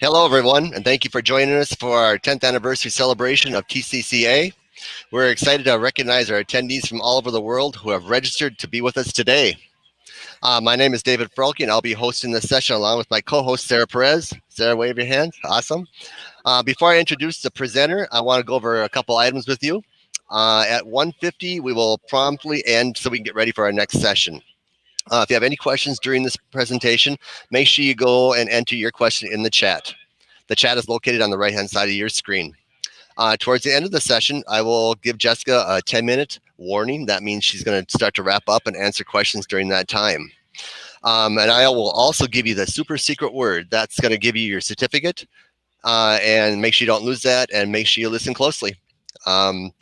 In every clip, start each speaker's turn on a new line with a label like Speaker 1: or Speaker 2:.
Speaker 1: Hello, everyone, and thank you for joining us for our 10th anniversary celebration of TCCA. We're excited to recognize our attendees from all over the world who have registered to be with us today. My name is David Froelke, and I'll be hosting this session along with my co-host, Sarah Perez. Sarah, wave your hand. Awesome. Before I introduce the presenter, I want to go over a couple items with you. At 1:50, we will promptly end so we can get ready for our next session. If you have any questions during this presentation, make sure you go and enter your question in the chat. The chat is located on the right-hand side of your screen. Towards the end of the session, I will give Jessica a 10-minute warning. That means she's going to start to wrap up and answer questions during that time. And I will also give you the super secret word. That's going to give you your certificate. And make sure you don't lose that, and make sure you listen closely.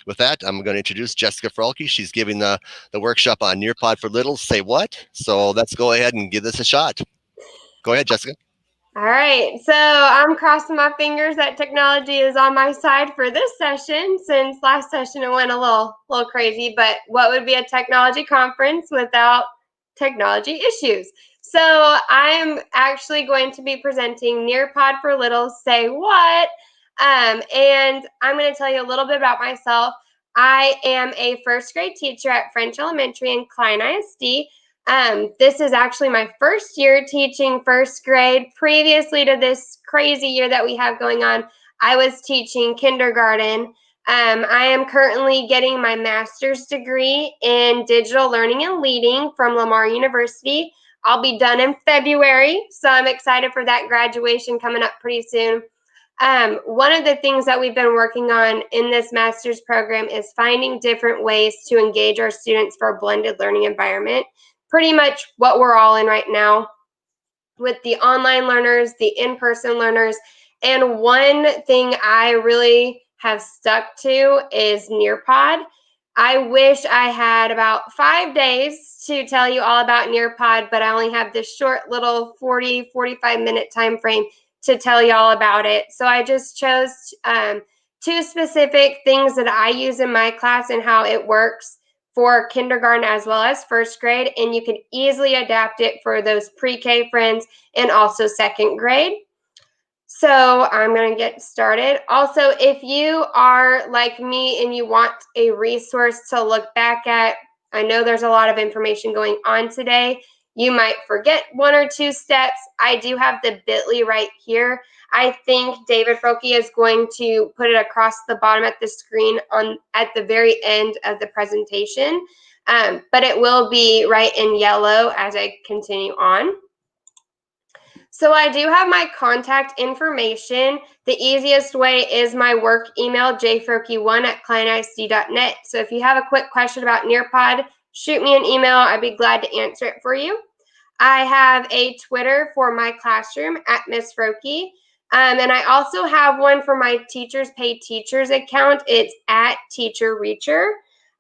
Speaker 1: With that, I'm going to introduce Jessica Froelke. She's giving the workshop on Nearpod for Littles. Say what? So let's go ahead and give this a shot. Go ahead, Jessica.
Speaker 2: All right, so I'm crossing my fingers that technology is on my side for this session, since last session it went a little crazy, but what would be a technology conference without technology issues? So I'm actually going to be presenting Nearpod for Littles, Say What? And I'm going to tell you a little bit about myself. I am a first grade teacher at French Elementary in Klein ISD. This is actually my first year teaching first grade. Previously to this crazy year that we have going on, I was teaching kindergarten. I am currently getting my master's degree in digital learning and leading from Lamar University. I'll be done in February, so I'm excited for that graduation coming up pretty soon. One of the things that we've been working on in this master's program is finding different ways to engage our students for a blended learning environment. Pretty much what we're all in right now with the online learners, the in-person learners. And one thing I really have stuck to is Nearpod. I wish I had about 5 days to tell you all about Nearpod, but I only have this short little 45-minute time frame to tell you all about it. So I just chose two specific things that I use in my class and how it works for kindergarten as well as first grade, and you can easily adapt it for those pre-K friends and also second grade. So I'm going to get started. Also, if you are like me and you want a resource to look back at, I know there's a lot of information going on today. You might forget one or two steps. I do have the bit.ly right here. I think David Froelke is going to put it across the bottom at the screen at the very end of the presentation, but it will be right in yellow as I continue on. So I do have my contact information. The easiest way is my work email, jfroelke1@kleinisd.net. So if you have a quick question about Nearpod, shoot me an email. I'd be glad to answer it for you. I have a Twitter for my classroom at Miss Froelke. And I also have one for my Teachers Pay Teachers account. It's at Teacher Reacher.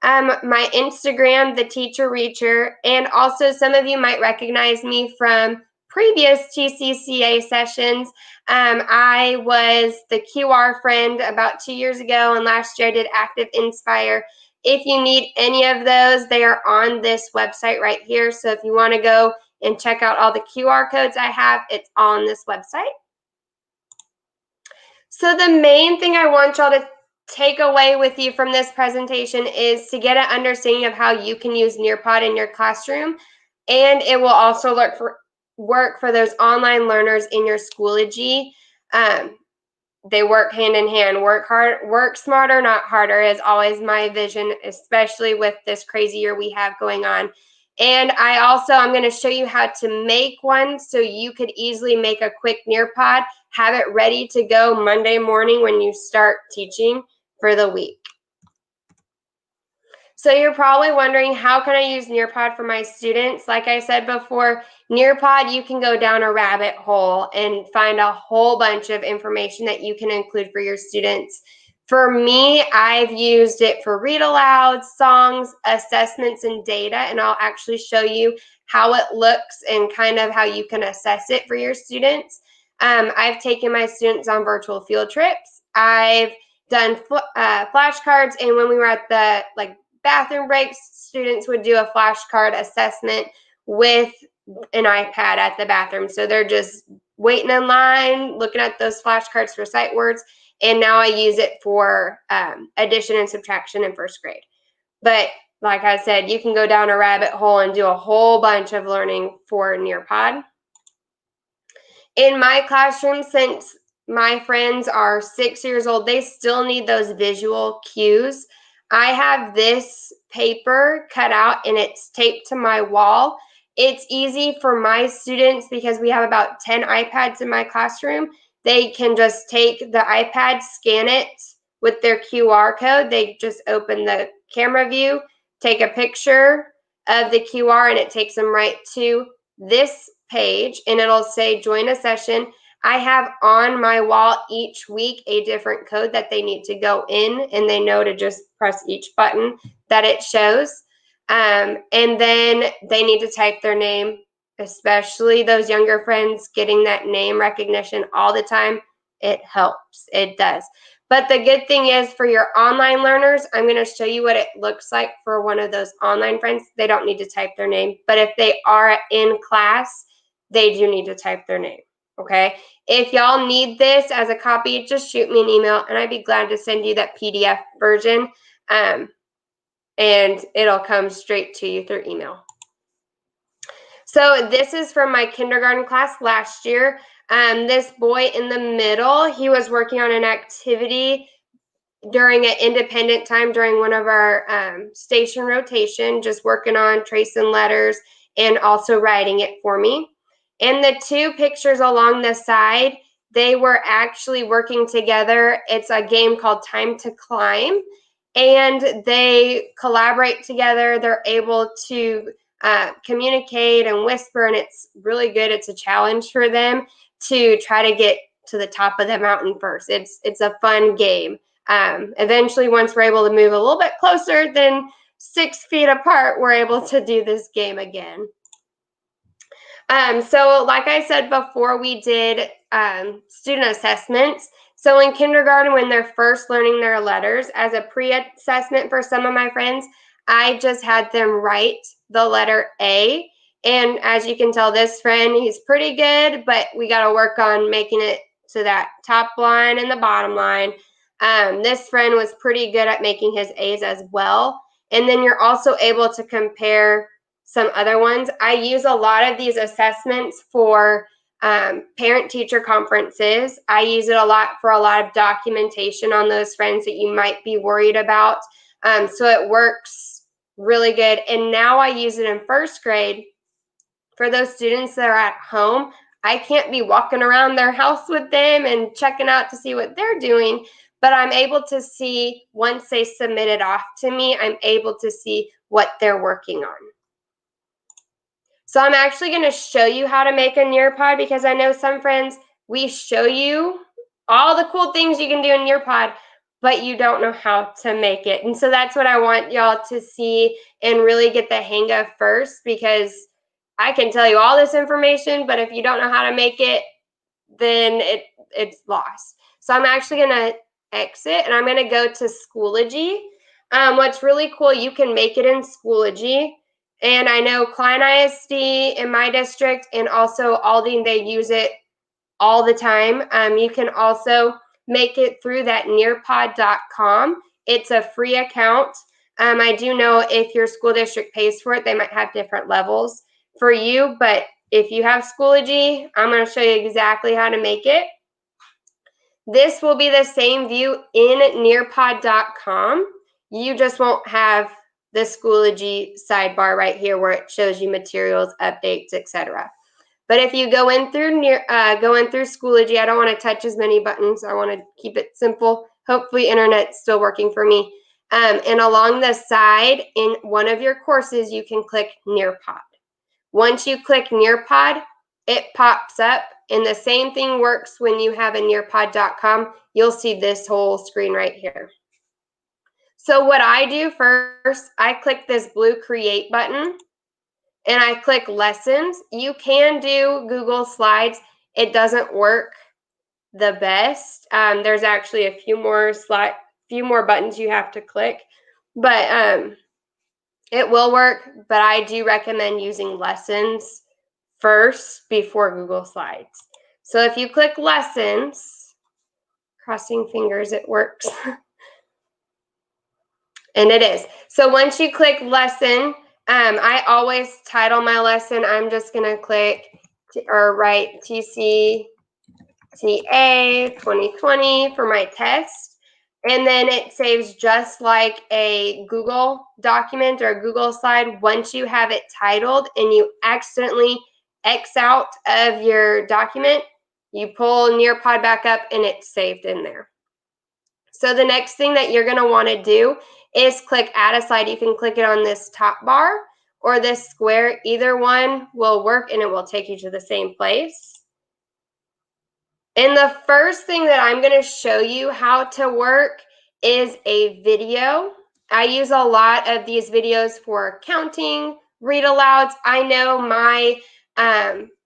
Speaker 2: My Instagram, The Teacher Reacher. And also some of you might recognize me from previous TCCA sessions. I was the QR friend about 2 years ago, and last year I did Active Inspire. If you need any of those, they are on this website right here. So if you want to go and check out all the QR codes I have, it's on this website. So the main thing I want y'all to take away with you from this presentation is to get an understanding of how you can use Nearpod in your classroom, and it will also work for those online learners in your Schoology. They work hand in hand. Work hard, work smarter, not harder is always my vision, especially with this crazy year we have going on. And I'm going to show you how to make one so you could easily make a quick Nearpod, have it ready to go Monday morning when you start teaching for the week. So you're probably wondering, how can I use Nearpod for my students? Like I said before, Nearpod, you can go down a rabbit hole and find a whole bunch of information that you can include for your students. For me, I've used it for read alouds, songs, assessments, and data, and I'll actually show you how it looks and kind of how you can assess it for your students. I've taken my students on virtual field trips. I've done flashcards, and when we were at the bathroom breaks, students would do a flashcard assessment with an iPad at the bathroom. So they're just waiting in line, looking at those flashcards for sight words, and now I use it for addition and subtraction in first grade. But like I said, you can go down a rabbit hole and do a whole bunch of learning for Nearpod. In my classroom, since my friends are 6 years old, they still need those visual cues. I have this paper cut out and it's taped to my wall. It's easy for my students because we have about 10 iPads in my classroom. They can just take the iPad, scan it with their QR code. They just open the camera view, take a picture of the QR, and it takes them right to this page, and it'll say join a session. I have on my wall each week a different code that they need to go in, and they know to just press each button that it shows. And then they need to type their name, especially those younger friends getting that name recognition all the time. It helps. It does. But the good thing is for your online learners, I'm going to show you what it looks like for one of those online friends. They don't need to type their name, but if they are in class, they do need to type their name, okay? If y'all need this as a copy, just shoot me an email and I'd be glad to send you that PDF version, and it'll come straight to you through email. So this is from my kindergarten class last year. This boy in the middle, he was working on an activity during an independent time during one of our station rotation, just working on tracing letters and also writing it for me. And the two pictures along the side, they were actually working together. It's a game called Time to Climb, and they collaborate together. They're able to communicate and whisper, and it's really good. It's a challenge for them to try to get to the top of the mountain first. It's a fun game. Eventually, once we're able to move a little bit closer than 6 feet apart, we're able to do this game again. So like I said before, we did student assessments. So in kindergarten, when they're first learning their letters, as a pre-assessment for some of my friends, I just had them write the letter A. And as you can tell, this friend, he's pretty good, but we got to work on making it to that top line and the bottom line. This friend was pretty good at making his A's as well. And then you're also able to compare some other ones. I use a lot of these assessments for parent-teacher conferences. I use it a lot for a lot of documentation on those friends that you might be worried about. So it works really good. And now I use it in first grade for those students that are at home. I can't be walking around their house with them and checking out to see what they're doing, but I'm able to see, once they submit it off to me, I'm able to see what they're working on. So I'm actually going to show you how to make a Nearpod, because I know some friends, we show you all the cool things you can do in Nearpod, but you don't know how to make it. And so that's what I want y'all to see and really get the hang of first, because I can tell you all this information, but if you don't know how to make it, then it's lost. So I'm actually going to exit and I'm going to go to Schoology. What's really cool, you can make it in Schoology. And I know Klein ISD in my district and also Aldine, they use it all the time. You can also make it through that nearpod.com. It's a free account. I do know if your school district pays for it, they might have different levels for you. But if you have Schoology, I'm going to show you exactly how to make it. This will be the same view in nearpod.com. You just won't have the Schoology sidebar right here where it shows you materials, updates, etc. But if you go in through Schoology, I don't want to touch as many buttons. I want to keep it simple. Hopefully internet's still working for me. And along the side in one of your courses, you can click Nearpod. Once you click Nearpod, it pops up, and the same thing works when you have a nearpod.com. You'll see this whole screen right here. So what I do first, I click this blue Create button, and I click Lessons. You can do Google Slides. It doesn't work the best. There's actually a few more buttons you have to click, but it will work. But I do recommend using Lessons first before Google Slides. So if you click lessons, crossing fingers it works. And it is. So once you click lesson, I always title my lesson. I'm just going to click or write TCTA 2020 for my test. And then it saves just like a Google document or a Google slide. Once you have it titled and you accidentally X out of your document, you pull Nearpod back up and it's saved in there. So the next thing that you're going to want to do is click add a slide. You can click it on this top bar or this square. Either one will work and it will take you to the same place. And the first thing that I'm going to show you how to work is a video. I use a lot of these videos for counting, read alouds. I know my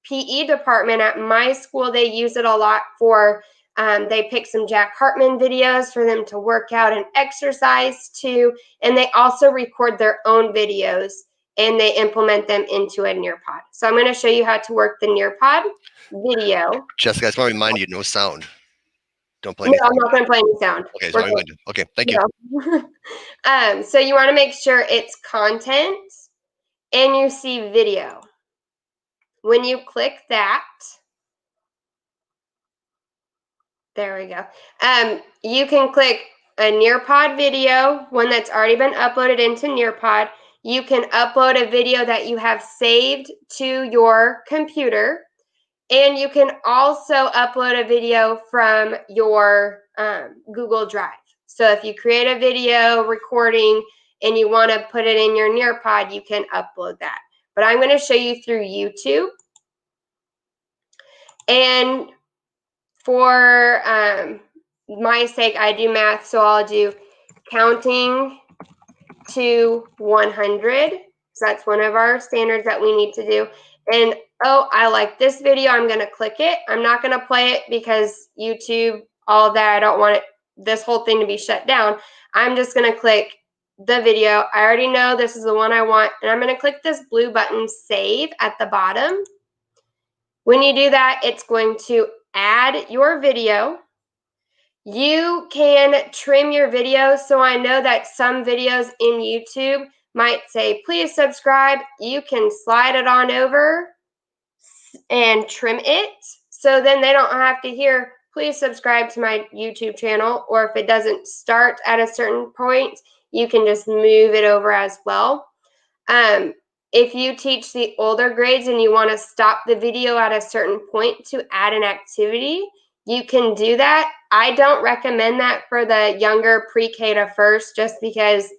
Speaker 2: PE department at my school, they use it a lot for, they pick some Jack Hartman videos for them to work out and exercise to, and they also record their own videos and they implement them into a Nearpod. So I'm going to show you how to work the Nearpod video.
Speaker 1: Jessica, I just want to remind you, no sound. Don't play
Speaker 2: No,
Speaker 1: any sound.
Speaker 2: I'm not going to play any sound.
Speaker 1: Okay, so okay, thank you.
Speaker 2: No. So you want to make sure it's content and you see video. When you click that, there we go. You can click a Nearpod video, one that's already been uploaded into Nearpod. You can upload a video that you have saved to your computer. And you can also upload a video from your Google Drive. So if you create a video recording and you want to put it in your Nearpod, you can upload that. But I'm going to show you through YouTube. And for my sake, I do math, so I'll do counting to 100. So that's one of our standards that we need to do. And oh, I like this video. I'm going to click it. I'm not going to play it because YouTube, all that, I don't want this whole thing to be shut down. I'm just going to click the video. I already know this is the one I want. And I'm going to click this blue button, save, at the bottom. When you do that, it's going to add your video. You can trim your videos. So I know that some videos in YouTube might say, please subscribe. You can slide it on over and trim it. So then they don't have to hear, please subscribe to my YouTube channel. Or if it doesn't start at a certain point, you can just move it over as well. If you teach the older grades and you want to stop the video at a certain point to add an activity, you can do that. I don't recommend that for the younger pre-K to first, just because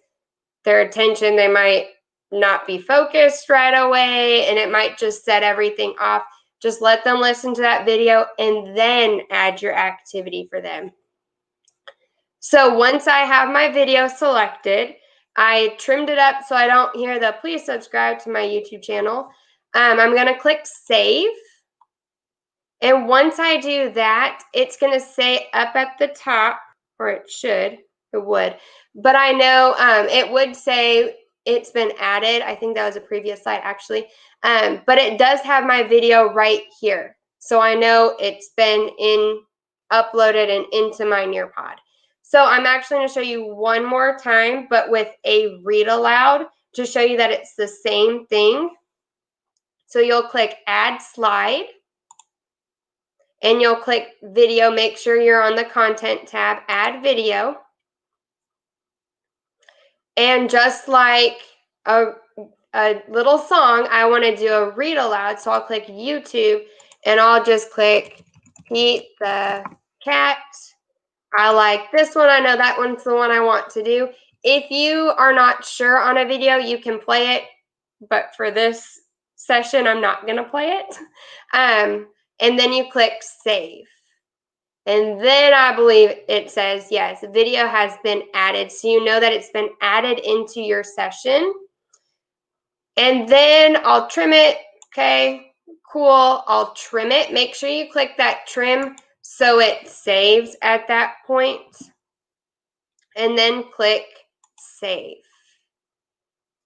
Speaker 2: their attention, they might not be focused right away and it might just set everything off. Just let them listen to that video and then add your activity for them. So once I have my video selected, I trimmed it up so I don't hear the please subscribe to my YouTube channel. I'm going to click save. And once I do that, it's going to say up at the top, or it should, it would. But I know it would say it's been added. I think that was a previous slide actually. But it does have my video right here. So I know it's been uploaded and into my Nearpod. So I'm actually going to show you one more time, but with a read aloud to show you that it's the same thing. So you'll click add slide and you'll click video. Make sure you're on the content tab, add video. And just like a little song, I want to do a read aloud. So I'll click YouTube and I'll just click Pete the Cat. I like this one. I know that one's the one I want to do. If you are not sure on a video, you can play it. But for this session, I'm not going to play it. And then you click save. And then I believe it says, yes, the video has been added. So you know that it's been added into your session. And then I'll trim it. Okay, cool. I'll trim it. Make sure you click that trim so it saves at that point. And then click save.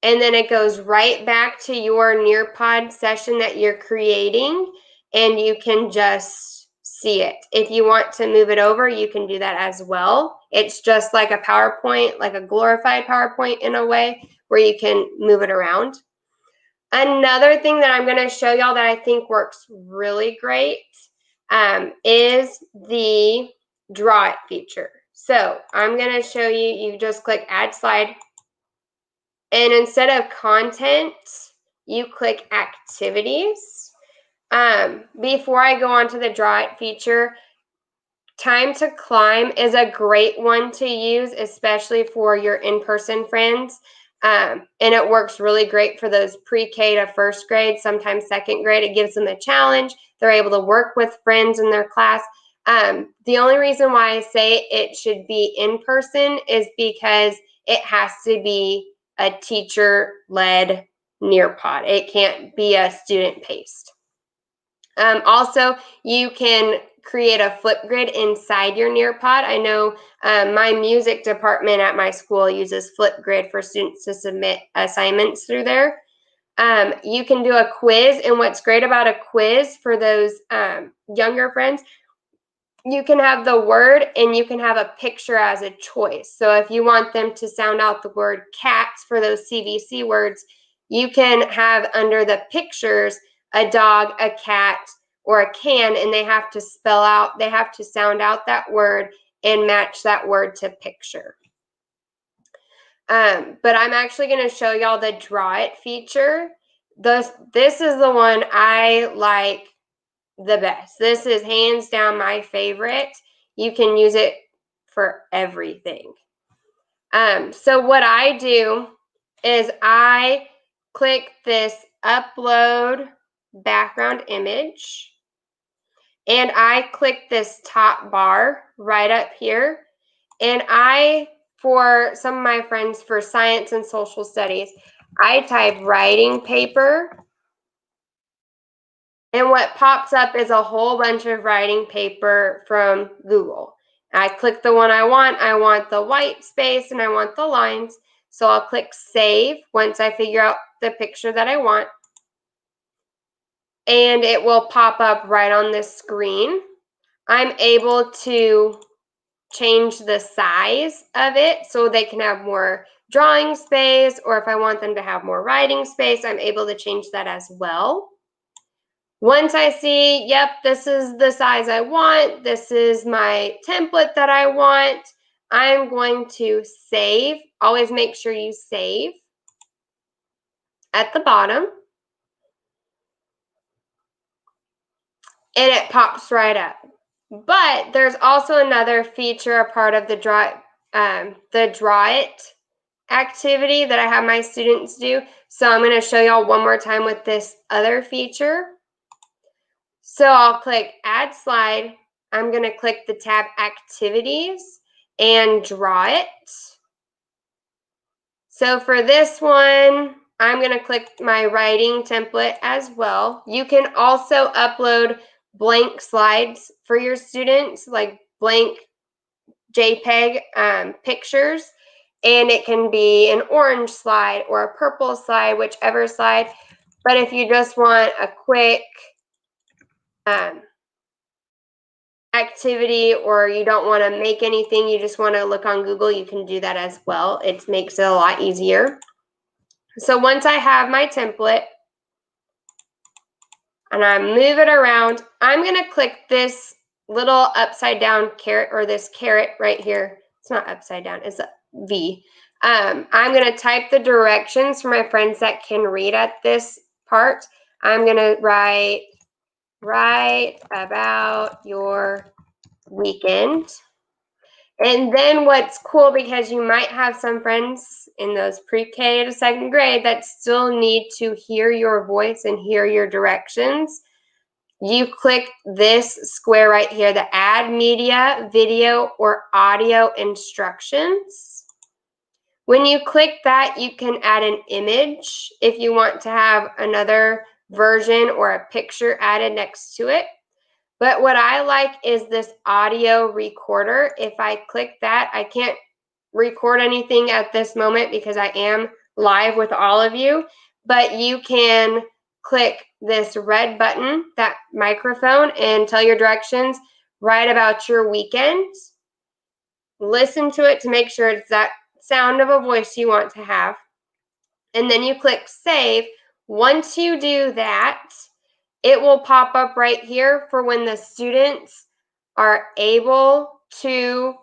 Speaker 2: And then it goes right back to your Nearpod session that you're creating. And you can just see it. If you want to move it over, you can do that as well. It's just like a PowerPoint, like a glorified PowerPoint in a way, where you can move it around. Another thing that I'm going to show y'all that I think works really great is the Draw It feature. So I'm going to show you, you just click Add Slide, and instead of Content, you click Activities. Before I go on to the Draw It feature, Time to Climb is a great one to use, especially for your in-person friends. And it works really great for those pre-K to first grade, sometimes second grade. It gives them a challenge. They're able to work with friends in their class. The only reason why I say it should be in person is because it has to be a teacher-led Nearpod. It can't be a student-paced. Also, you can create a Flipgrid inside your Nearpod. I know my music department at my school uses Flipgrid for students to submit assignments through there. You can do a quiz, and what's great about a quiz for those younger friends, you can have the word and you can have a picture as a choice. So if you want them to sound out the word cats for those CVC words, you can have under the pictures a dog, a cat, or a can, and they have to sound out that word and match that word to picture. But I'm actually going to show y'all the Draw It feature. This is the one I like the best. This is hands down my favorite. You can use it for everything. So what I do is I click this upload background image, and I click this top bar right up here, and for some of my friends for science and social studies, I type writing paper, and what pops up is a whole bunch of writing paper from Google. I click the one I want. I want the white space and I want the lines. So I'll click save once I figure out the picture that I want. And it will pop up right on this screen. I'm able to change the size of it so they can have more drawing space, or if I want them to have more writing space, I'm able to change that as well. Once I see, yep, this is the size I want, this is my template that I want, I'm going to save. Always make sure you save at the bottom. And it pops right up. But there's also another feature, a part of the Draw It activity that I have my students do. So I'm going to show y'all one more time with this other feature. So I'll click Add Slide. I'm going to click the tab Activities and Draw It. So for this one, I'm going to click my writing template as well. You can also upload blank slides for your students, like blank JPEG pictures, and it can be an orange slide or a purple slide, whichever slide. But if you just want a quick activity, or you don't want to make anything, you just want to look on Google, you can do that as well. It makes it a lot easier. So once I have my template and I move it around, I'm going to click this little upside down caret, or this caret right here. It's not upside down, it's a V. I'm going to type the directions for my friends that can read at this part. I'm going to write about your weekend. And then what's cool, because you might have some friends in those pre-K to second grade that still need to hear your voice and hear your directions, you click this square right here, the Add Media, Video, or Audio Instructions. When you click that, you can add an image if you want to have another version or a picture added next to it. But what I like is this audio recorder. If I click that, I can't record anything at this moment because I am live with all of you, but you can click this red button, that microphone, and tell your directions. Write about your weekend. Listen to it to make sure it's that sound of a voice you want to have. And then you click save. Once you do that, it will pop up right here for when the students are able to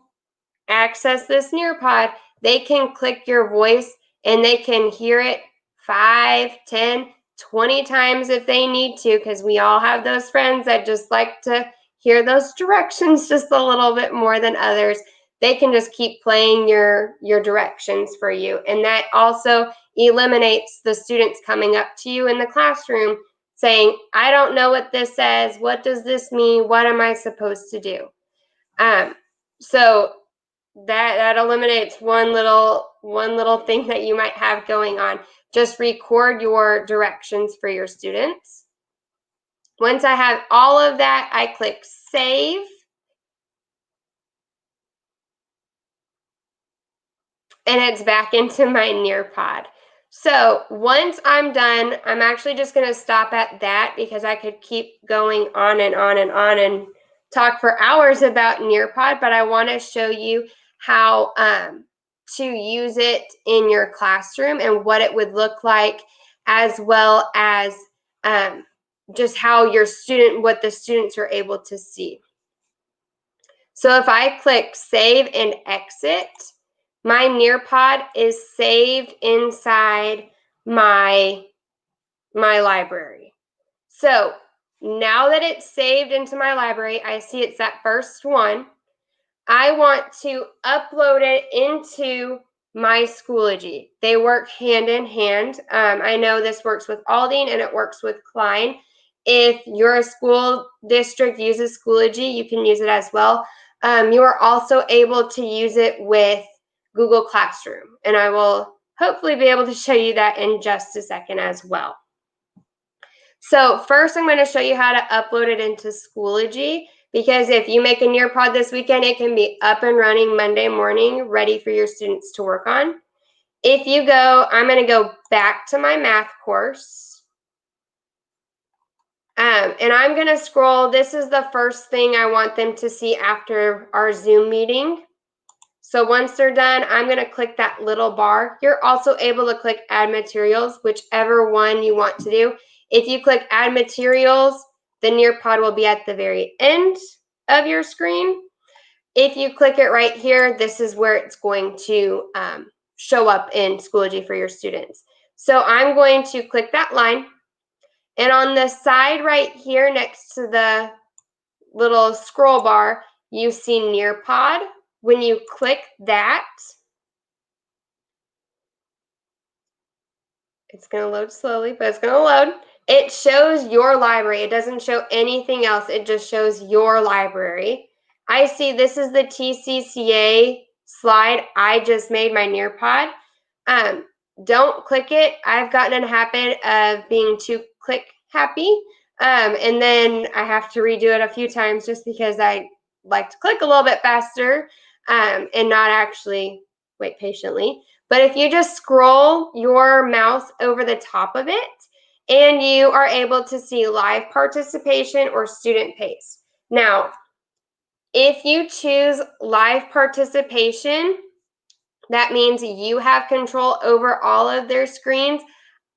Speaker 2: access this Nearpod. They can click your voice and they can hear it 5, 10, 20 times if they need to, because we all have those friends that just like to hear those directions just a little bit more than others. They can just keep playing your directions for you. And that also eliminates the students coming up to you in the classroom saying, I don't know what this says. What does this mean? What am I supposed to do? So that eliminates one little thing that you might have going on. Just record your directions for your students. Once I have all of that, I click save. And it's back into my Nearpod. So once I'm done, I'm actually just going to stop at that because I could keep going on and on and on and talk for hours about Nearpod, but I want to show you how to use it in your classroom and what it would look like, as well as just how what the students are able to see. So if I click save and exit, my Nearpod is saved inside my library. So now that it's saved into my library, I see it's that first one. I want to upload it into my Schoology. They work hand in hand. I know this works with Aldine and it works with Klein. If your school district uses Schoology, you can use it as well. You are also able to use it with Google Classroom, and I will hopefully be able to show you that in just a second as well. So first I'm going to show you how to upload it into Schoology, because if you make a Nearpod this weekend, it can be up and running Monday morning, ready for your students to work on. If you go, I'm going to go back to my math course. And I'm going to scroll. This is the first thing I want them to see after our Zoom meeting. So once they're done, I'm going to click that little bar. You're also able to click add materials, whichever one you want to do. If you click add materials, the Nearpod will be at the very end of your screen. If you click it right here, this is where it's going to show up in Schoology for your students. So I'm going to click that line. And on the side right here next to the little scroll bar, you see Nearpod. When you click that, it's going to load slowly, but it's going to load. It shows your library. It doesn't show anything else. It just shows your library. I see this is the TCCA slide I just made my Nearpod. Don't click it. I've gotten in a habit of being too click happy. And then I have to redo it a few times just because I like to click a little bit faster and not actually wait patiently. But if you just scroll your mouse over the top of it, and you are able to see live participation or student pace. Now, if you choose live participation, that means you have control over all of their screens.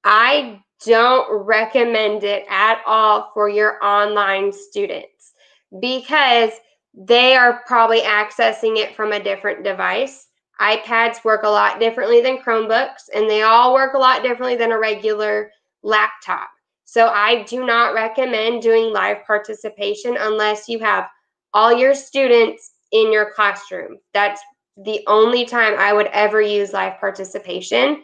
Speaker 2: I don't recommend it at all for your online students because they are probably accessing it from a different device. iPads work a lot differently than Chromebooks, and they all work a lot differently than a regular laptop. So I do not recommend doing live participation unless you have all your students in your classroom. That's the only time I would ever use live participation.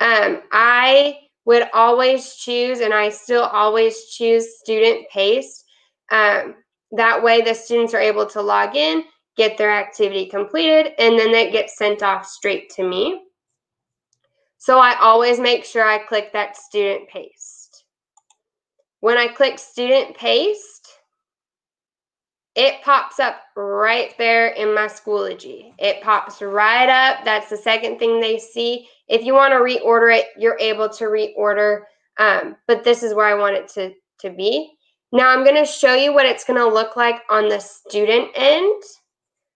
Speaker 2: I would always choose, and I still always choose student paced. That way the students are able to log in, get their activity completed, and then that gets sent off straight to me. So I always make sure I click that student paced. When I click student paced, it pops up right there in my Schoology. It pops right up. That's the second thing they see. If you want to reorder it, you're able to reorder but this is where I want it to be. Now I'm going to show you what it's going to look like on the student end.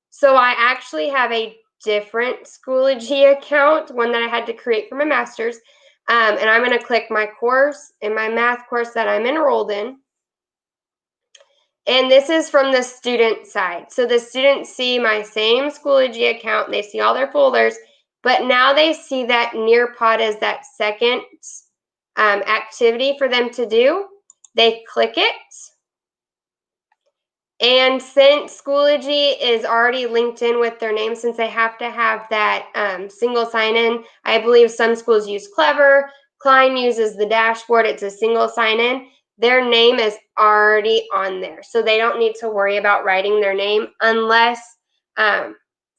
Speaker 2: So I actually have a different Schoology account, one that I had to create for my master's. And I'm going to click my course in my math course that I'm enrolled in. And this is from the student side. So the students see my same Schoology account. They see all their folders, but now they see that Nearpod is that second activity for them to do. They click it. And since Schoology is already linked in with their name, since they have to have that single sign-in, I believe some schools use Clever. Klein uses the dashboard. It's a single sign-in. Their name is already on there. So they don't need to worry about writing their name unless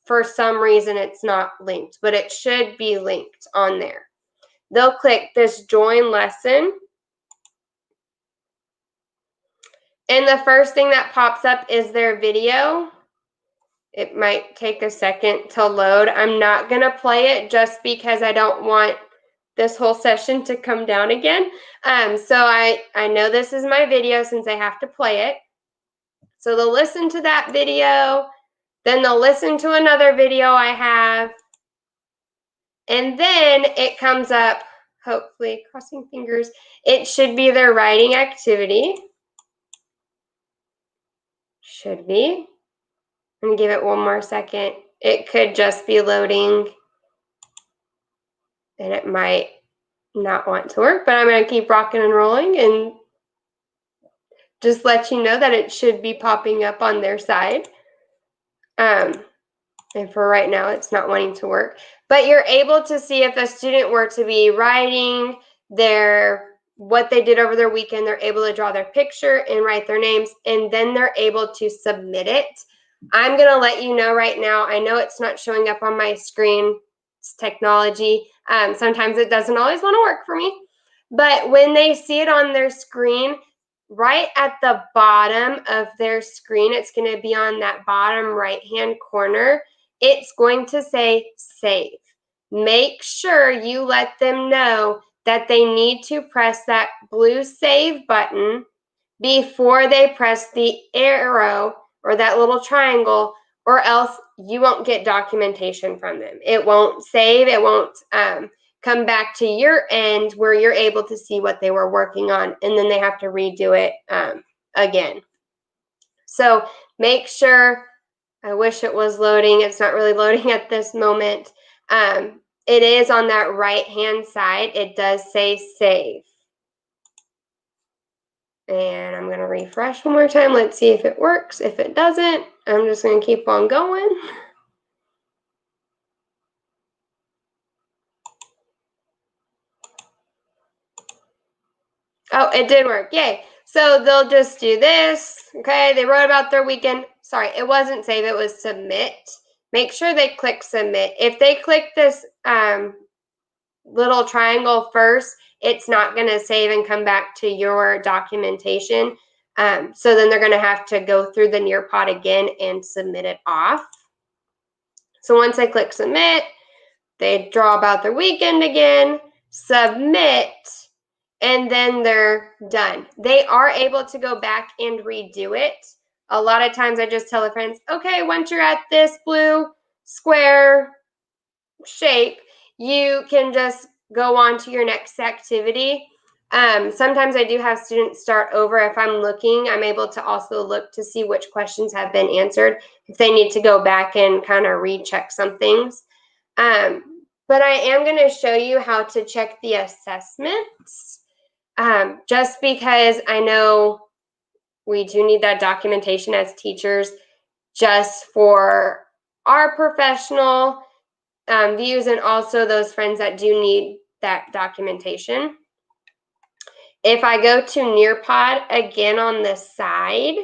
Speaker 2: for some reason it's not linked, but it should be linked on there. They'll click this join lesson. And the first thing that pops up is their video. It might take a second to load. I'm not going to play it just because I don't want this whole session to come down again. So I know this is my video since I have to play it. So they'll listen to that video, then they'll listen to another video I have, and then it comes up, hopefully, crossing fingers, it should be their writing activity. Should be. I'm going to give it one more second. It could just be loading, and it might not want to work, but I'm going to keep rocking and rolling and just let you know that it should be popping up on their side. And for right now, it's not wanting to work. But you're able to see if a student were to be writing what they did over their weekend, they're able to draw their picture and write their names, and then they're able to submit it. I'm going to let you know right now, I know it's not showing up on my screen. It's technology. Sometimes it doesn't always want to work for me. But when they see it on their screen, right at the bottom of their screen, it's going to be on that bottom right-hand corner. It's going to say save. Make sure you let them know that they need to press that blue save button before they press the arrow or that little triangle, or else you won't get documentation from them. It won't save. It won't come back to your end where you're able to see what they were working on, and then they have to redo it again. So make sure, I wish it was loading. It's not really loading at this moment. It is on that right-hand side. It does say save. And I'm going to refresh one more time. Let's see if it works. If it doesn't, I'm just going to keep on going. Oh, it did work. Yay. So they'll just do this. Okay, they wrote about their weekend. Sorry, it wasn't save. It was submit. Make sure they click submit. If they click this little triangle first, it's not going to save and come back to your documentation. So then they're going to have to go through the Nearpod again and submit it off. So once they click submit, they draw about their weekend again, submit, and then they're done. They are able to go back and redo it. A lot of times I just tell the friends, okay, once you're at this blue square shape, you can just go on to your next activity. Sometimes I do have students start over. If I'm looking, I'm able to also look to see which questions have been answered, if they need to go back and kind of recheck some things. But I am going to show you how to check the assessments, just because I know we do need that documentation as teachers just for our professional views, and also those friends that do need that documentation. If I go to Nearpod again on the side,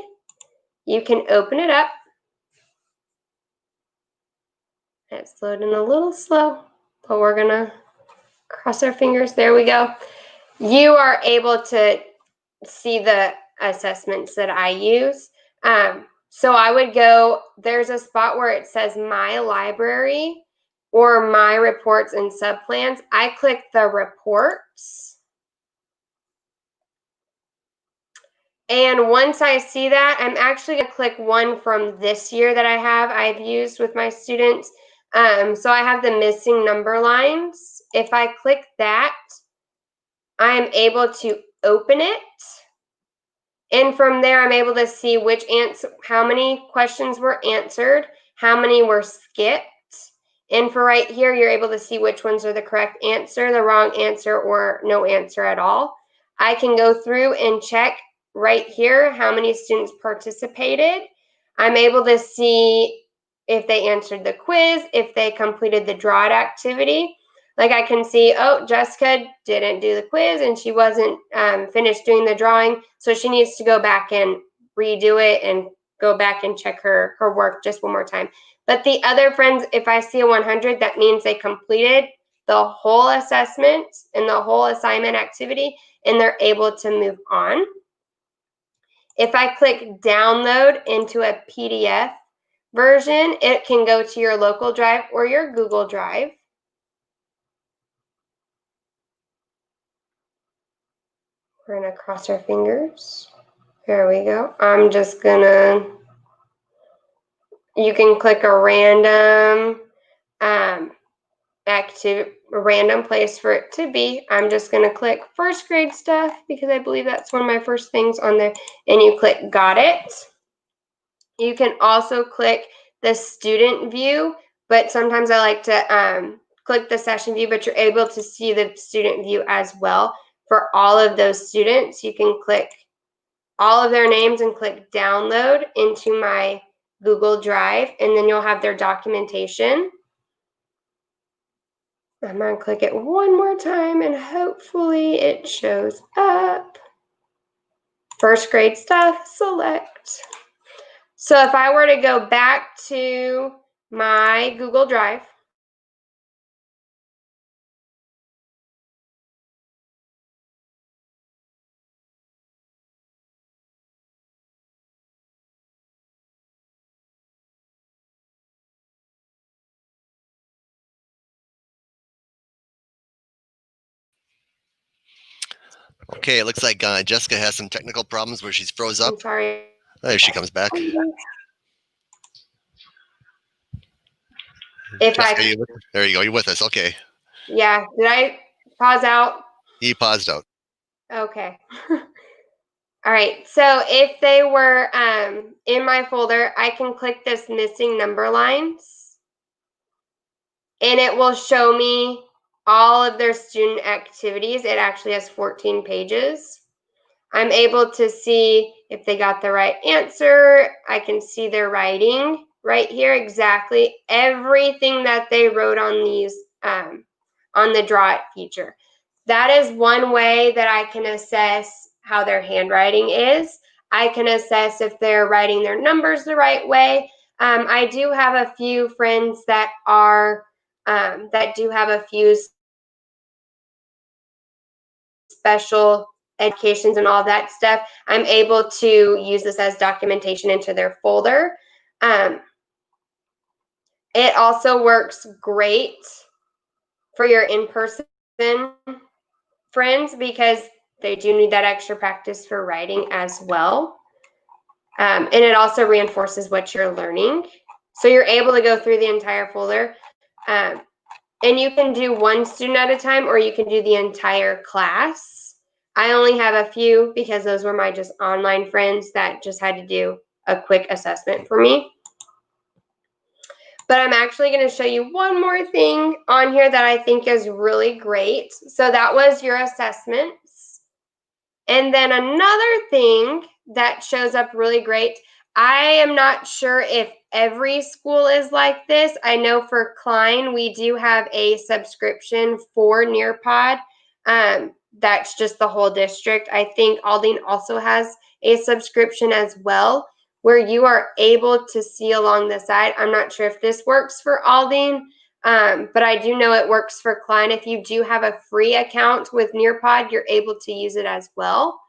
Speaker 2: you can open it up. It's loading a little slow, but we're gonna cross our fingers. There we go. You are able to see the assessments that I use. So I would go, there's a spot where it says My Library or My Reports and Subplans. I click the Reports. And once I see that, I'm actually going to click one from this year that I've used with my students. So I have the missing number lines. If I click that, I am able to open it. And from there, I'm able to see how many questions were answered, how many were skipped. And for right here, you're able to see which ones are the correct answer, the wrong answer, or no answer at all. I can go through and check right here how many students participated. I'm able to see if they answered the quiz, if they completed the drawed activity. Like I can see, oh, Jessica didn't do the quiz and she wasn't finished doing the drawing, so she needs to go back and redo it and go back and check her work just one more time. But the other friends, if I see a 100, that means they completed the whole assessment and the whole assignment activity, and they're able to move on. If I click download into a PDF version, it can go to your local drive or your Google Drive. We're gonna cross our fingers. There we go. I'm just gonna, you can click a random random place for it to be. I'm just gonna click first grade stuff because I believe that's one of my first things on there. And you click got it. You can also click the student view, but sometimes I like to click the session view, but you're able to see the student view as well. For all of those students, you can click all of their names and click download into my Google Drive, and then you'll have their documentation. I'm going to click it one more time and hopefully it shows up. First grade stuff, select. So if I were to go back to my Google Drive,
Speaker 1: Okay, it looks like Jessica has some technical problems where she's froze up.
Speaker 2: I'm sorry.
Speaker 1: There she comes back.
Speaker 2: If
Speaker 1: Jessica,
Speaker 2: I,
Speaker 1: there you go. You're with us. Okay.
Speaker 2: yeah, did I pause out?
Speaker 1: He paused out.
Speaker 2: Okay. All right, so if they were in my folder, I can click this missing number lines and it will show me all of their student activities. It actually has 14 pages. I'm able to see if they got the right answer. I can see their writing right here, exactly everything that they wrote on these, on the Draw It feature. That is one way that I can assess how their handwriting is. I can assess if they're writing their numbers the right way. I do have a few friends that are, that do have a few special educations and all that stuff. I'm able to use this as documentation into their folder. It also works great for your in-person friends because they do need that extra practice for writing as well. And it also reinforces what you're learning. So you're able to go through the entire folder. And you can do one student at a time, or you can do the entire class. I only have a few because those were my just online friends that just had to do a quick assessment for me. But I'm actually going to show you one more thing on here that I think is really great. So that was your assessments. And then another thing that shows up really great, I am not sure if every school is like this. I know for Klein, we do have a subscription for Nearpod. That's just the whole district. I think Aldine also has a subscription as well, where you are able to see along the side. I'm not sure if this works for Aldine, but I do know it works for Klein. If you do have a free account with Nearpod, you're able to use it as well.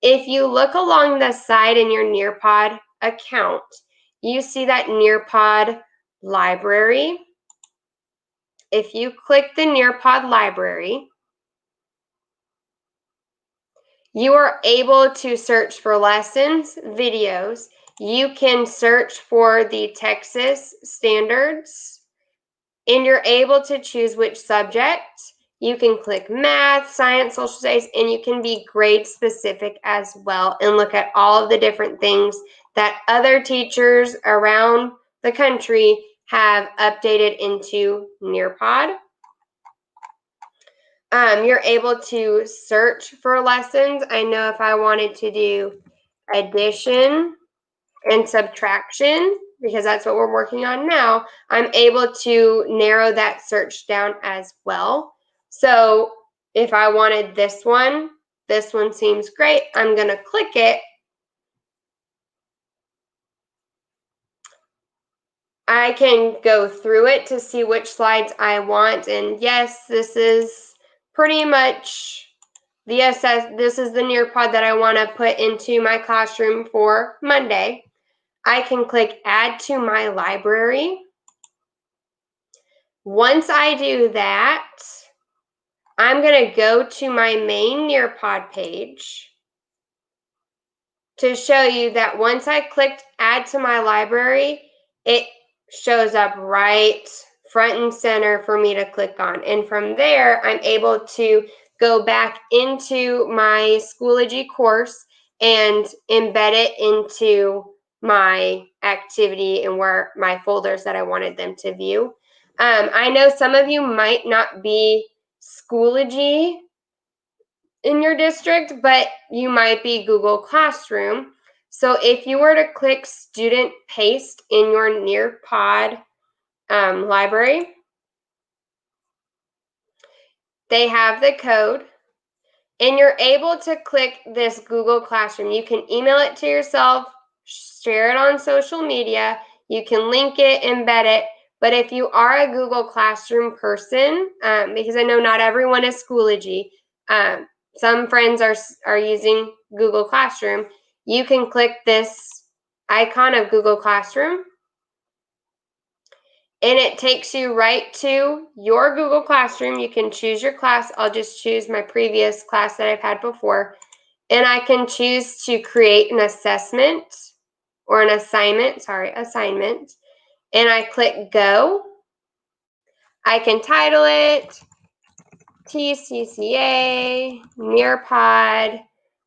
Speaker 2: If you look along the side in your Nearpod account, you see that Nearpod library. If you click the Nearpod library, You are able to search for lessons, videos. You can search for the Texas standards, and you're able to choose which subject. You can click math, science, social studies, and you can be grade specific as well and look at all of the different things that other teachers around the country have updated into Nearpod. You're able to search for lessons. I know if I wanted to do addition and subtraction, because that's what we're working on now, I'm able to narrow that search down as well. So if I wanted this one seems great. I'm going to click it. I can go through it to see which slides I want. And yes, this is pretty much this is the Nearpod that I want to put into my classroom for Monday. I can click add to my library. Once I do that, I'm going to go to my main Nearpod page to show you that once I clicked add to my library, it shows up right front and center for me to click on. And from there, I'm able to go back into my Schoology course and embed it into my activity and where my folders that I wanted them to view. I know some of you might not be Schoology in your district, but you might be Google Classroom. So if you were to click student paste in your Nearpod library, they have the code, and you're able to click this Google Classroom. You can email it to yourself, share it on social media, you can link it, embed it. But if you are a Google Classroom person, because I know not everyone is Schoology, some friends are using Google Classroom, you can click this icon of Google Classroom, and it takes you right to your Google Classroom. You can choose your class. I'll just choose my previous class that I've had before. And I can choose to create an assessment or an assignment. And I click go. I can title it TCCA, Nearpod,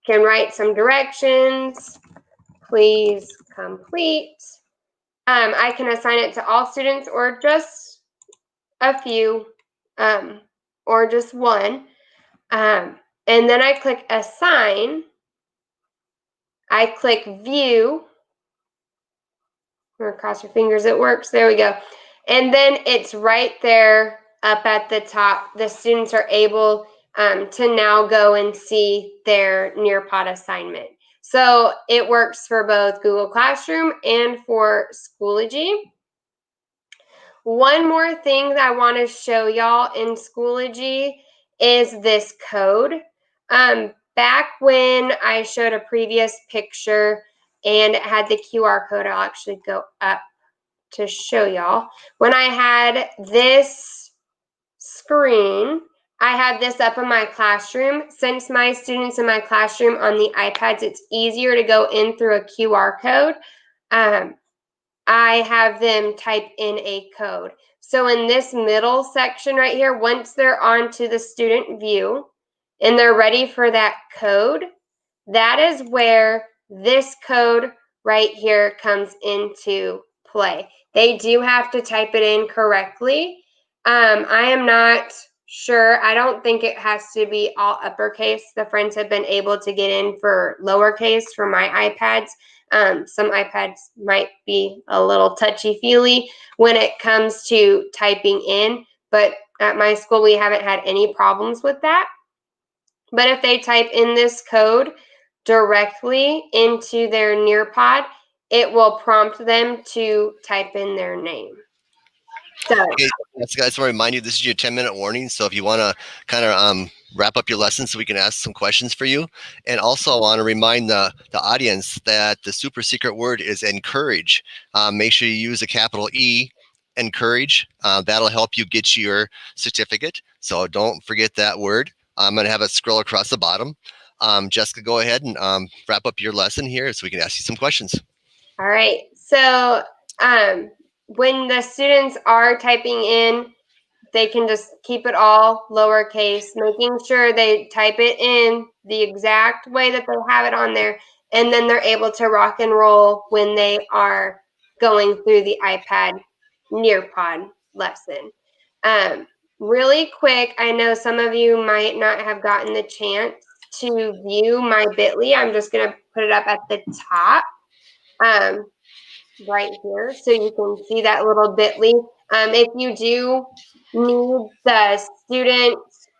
Speaker 2: can write some directions. Please complete. I can assign it to all students or just a few, or just one. And then I click assign. I click view. Or cross your fingers, it works. There we go. And then it's right there up at the top. The students are able to now go and see their Nearpod assignment. So it works for both Google Classroom and for Schoology. One more thing that I want to show y'all in Schoology is this code. Back when I showed a previous picture and it had the QR code, I'll actually go up to show y'all. When I had this screen, I had this up in my classroom. Since my students in my classroom on the iPads, it's easier to go in through a QR code. I have them type in a code. So in this middle section right here, once they're onto the student view and they're ready for that code, that is where this code right here comes into play. They do have to type it in correctly. I am not sure. I don't think it has to be all uppercase. The friends have been able to get in for lowercase for my iPads. Some iPads might be a little touchy-feely when it comes to typing in, but at my school, we haven't had any problems with that. But if they type in this code directly into their Nearpod, it will prompt them to type in their name. So,
Speaker 1: okay, I just want to remind you, this is your 10-minute warning. So if you want to kind of wrap up your lesson so we can ask some questions for you. And also I want to remind the audience that the super secret word is encourage. Make sure you use a capital E, encourage. That'll help you get your certificate. So don't forget that word. I'm going to have it scroll across the bottom. Jessica, go ahead and wrap up your lesson here so we can ask you some questions.
Speaker 2: All right. So when the students are typing in, they can just keep it all lowercase, making sure they type it in the exact way that they have it on there, and then they're able to rock and roll when they are going through the iPad Nearpod lesson. Really quick, I know some of you might not have gotten the chance to view my bit.ly. I'm just going to put it up at the top. Right here, so you can see that little bit.ly. If you do need the student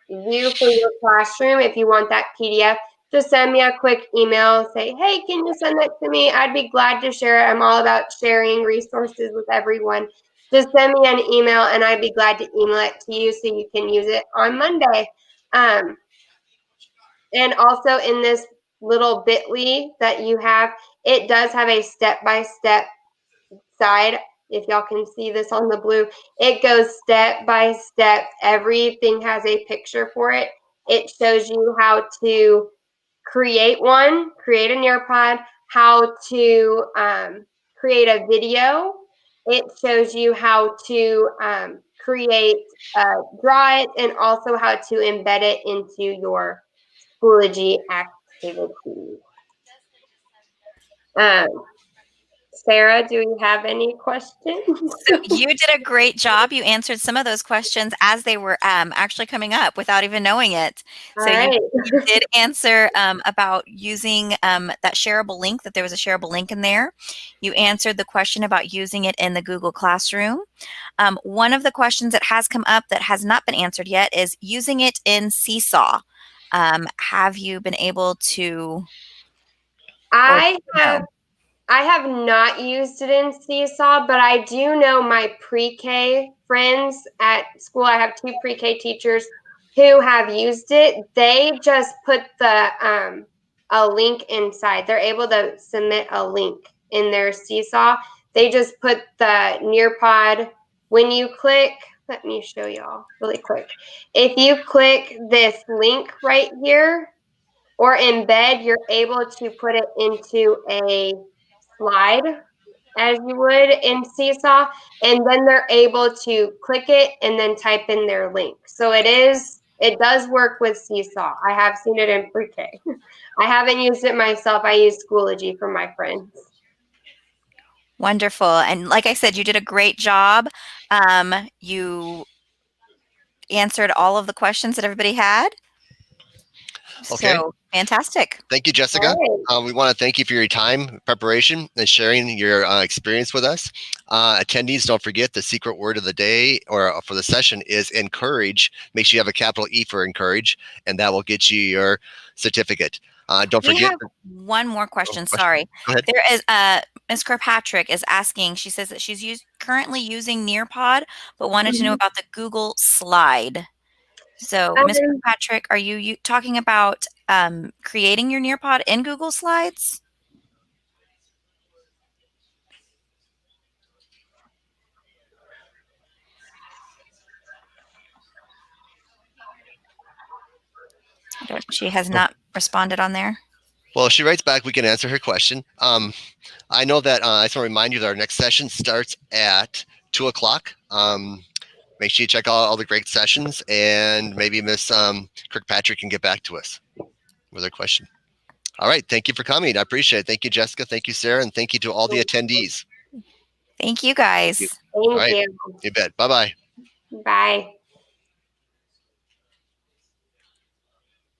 Speaker 2: view for your classroom, if you want that PDF, just send me a quick email. Say, hey, can you send that to me? I'd be glad to share it. I'm all about sharing resources with everyone. Just send me an email, and I'd be glad to email it to you so you can use it on Monday. And also in this little bit.ly that you have, it does have a step-by-step side. If y'all can see this on the blue, it goes step by step. Everything has a picture for it. It shows you how to create a Nearpod, how to create a video. It shows you how to draw it, and also how to embed it into your Schoology activities. Sarah, do you have any questions?
Speaker 3: So you did a great job. You answered some of those questions as they were actually coming up without even knowing it.
Speaker 2: All
Speaker 3: So
Speaker 2: right.
Speaker 3: you did answer about using that shareable link, that there was a shareable link in there. You answered the question about using it in the Google Classroom. One of the questions that has come up that has not been answered yet is using it in Seesaw. Have you been able to?
Speaker 2: I have not used it in Seesaw, but I do know my pre-K friends at school. I have 2 pre-K teachers who have used it. They just put a link inside. They're able to submit a link in their Seesaw. They just put the Nearpod. When you click, let me show y'all really quick. If you click this link right here or embed, you're able to put it into a slide as you would in Seesaw, and then they're able to click it and then type in their link. So it does work with Seesaw. I have seen it in pre-K. I haven't used it myself. I use Schoology for my friends.
Speaker 3: Wonderful. And like I said, you did a great job. You answered all of the questions that everybody had.
Speaker 1: Okay.
Speaker 3: So fantastic.
Speaker 1: Thank you, Jessica.
Speaker 2: Right.
Speaker 1: We want to thank you for your time, preparation, and sharing your experience with us. Attendees, don't forget the secret word of the day or for the session is encourage. Make sure you have a capital E for encourage, and that will get you your certificate. Don't
Speaker 3: We
Speaker 1: forget.
Speaker 3: have one more question. Sorry.
Speaker 1: Go ahead.
Speaker 3: There is Ms. Kirkpatrick is asking. She says that she's currently using Nearpod, but wanted to know about the Google Slide. So, Ms. Kirkpatrick, are you talking about creating your Nearpod in Google Slides? She has not responded on there.
Speaker 1: Well, if she writes back, we can answer her question. I know that I just want to remind you that our next session starts at 2 o'clock. Make sure you check all the great sessions, and maybe Miss Kirkpatrick can get back to us with her question. All right. Thank you for coming. I appreciate it. Thank you, Jessica. Thank you, Sarah. And thank you to all the attendees.
Speaker 3: Thank you, guys.
Speaker 2: Thank you.
Speaker 1: You bet. Bye-bye.
Speaker 2: Bye.